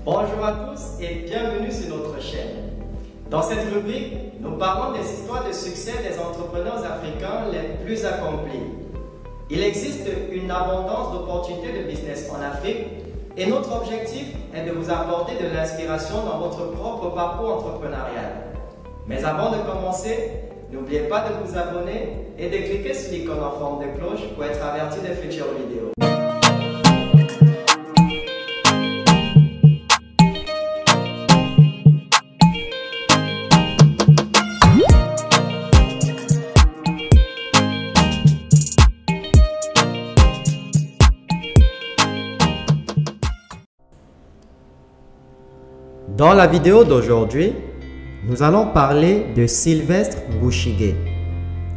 Bonjour à tous et bienvenue sur notre chaîne. Dans cette rubrique, nous parlons des histoires de succès des entrepreneurs africains les plus accomplis. Il existe une abondance d'opportunités de business en Afrique et notre objectif est de vous apporter de l'inspiration dans votre propre parcours entrepreneurial. Mais avant de commencer, n'oubliez pas de vous abonner et de cliquer sur l'icône en forme de cloche pour être averti des futures vidéos. Dans la vidéo d'aujourd'hui, nous allons parler de Sylvestre Ngouchingé,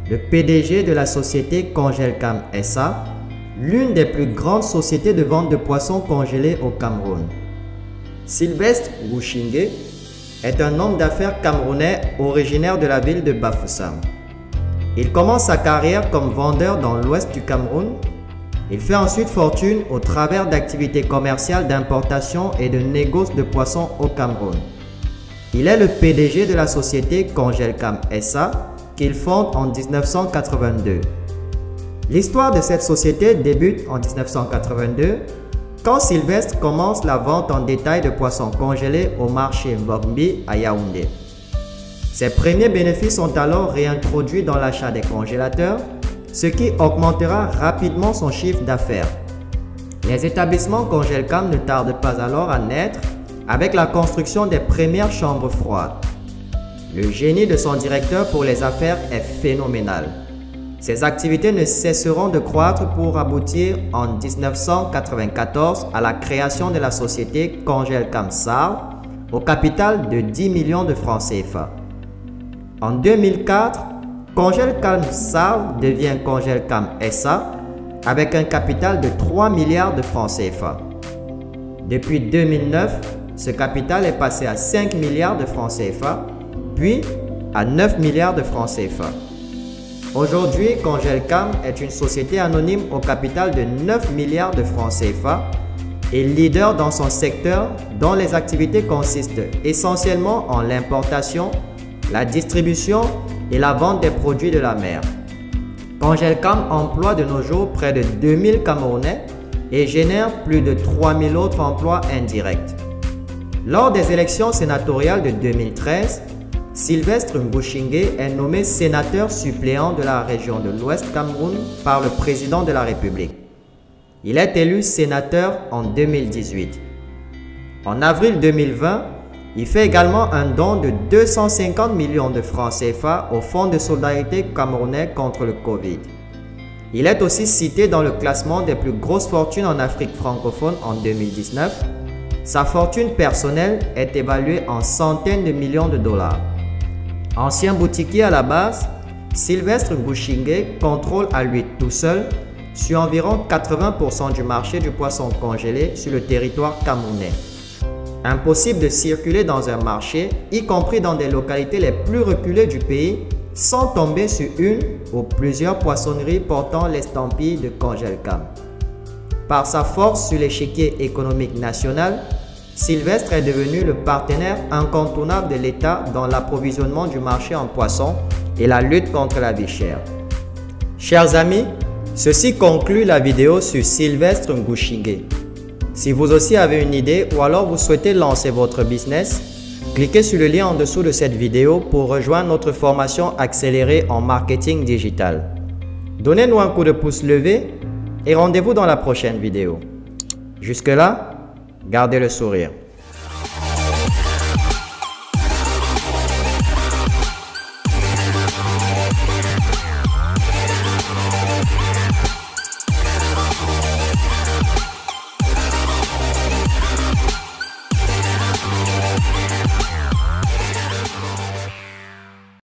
le PDG de la société Congelcam SA, l'une des plus grandes sociétés de vente de poissons congelés au Cameroun. Sylvestre Ngouchingé est un homme d'affaires camerounais originaire de la ville de Bafoussam. Il commence sa carrière comme vendeur dans l'ouest du Cameroun. Il fait ensuite fortune au travers d'activités commerciales d'importation et de négoce de poissons au Cameroun. Il est le PDG de la société Congelcam SA qu'il fonde en 1982. L'histoire de cette société débute en 1982 quand Sylvestre commence la vente en détail de poissons congelés au marché Mbombi à Yaoundé. Ses premiers bénéfices sont alors réintroduits dans l'achat des congélateurs, ce qui augmentera rapidement son chiffre d'affaires. Les établissements Congelcam ne tardent pas alors à naître avec la construction des premières chambres froides. Le génie de son directeur pour les affaires est phénoménal. Ses activités ne cesseront de croître pour aboutir en 1994 à la création de la société Congelcam SAR au capital de 10 millions de francs CFA. En 2004, Congelcam SAR devient Congelcam SA avec un capital de 3 milliards de francs CFA. Depuis 2009, ce capital est passé à 5 milliards de francs CFA, puis à 9 milliards de francs CFA. Aujourd'hui, Congelcam est une société anonyme au capital de 9 milliards de francs CFA et leader dans son secteur dont les activités consistent essentiellement en l'importation, la distribution et la vente des produits de la mer. Congelcam emploie de nos jours près de 2000 Camerounais et génère plus de 3000 autres emplois indirects. Lors des élections sénatoriales de 2013, Sylvestre Ngouchingé est nommé sénateur suppléant de la région de l'Ouest Cameroun par le président de la République. Il est élu sénateur en 2018. En avril 2020, il fait également un don de 250 millions de francs CFA au Fonds de solidarité camerounais contre le Covid. Il est aussi cité dans le classement des plus grosses fortunes en Afrique francophone en 2019. Sa fortune personnelle est évaluée en centaines de millions de dollars. Ancien boutiquier à la base, Sylvestre Ngouchingé contrôle à lui tout seul sur environ 80% du marché du poisson congelé sur le territoire camerounais. Impossible de circuler dans un marché, y compris dans des localités les plus reculées du pays, sans tomber sur une ou plusieurs poissonneries portant l'estampille de Congelcam. Par sa force sur l'échiquier économique national, Sylvestre est devenu le partenaire incontournable de l'État dans l'approvisionnement du marché en poissons et la lutte contre la vie chère. Chers amis, ceci conclut la vidéo sur Sylvestre Ngouchingé. Si vous aussi avez une idée ou alors vous souhaitez lancer votre business, cliquez sur le lien en dessous de cette vidéo pour rejoindre notre formation accélérée en marketing digital. Donnez-nous un coup de pouce levé et rendez-vous dans la prochaine vidéo. Jusque-là, gardez le sourire.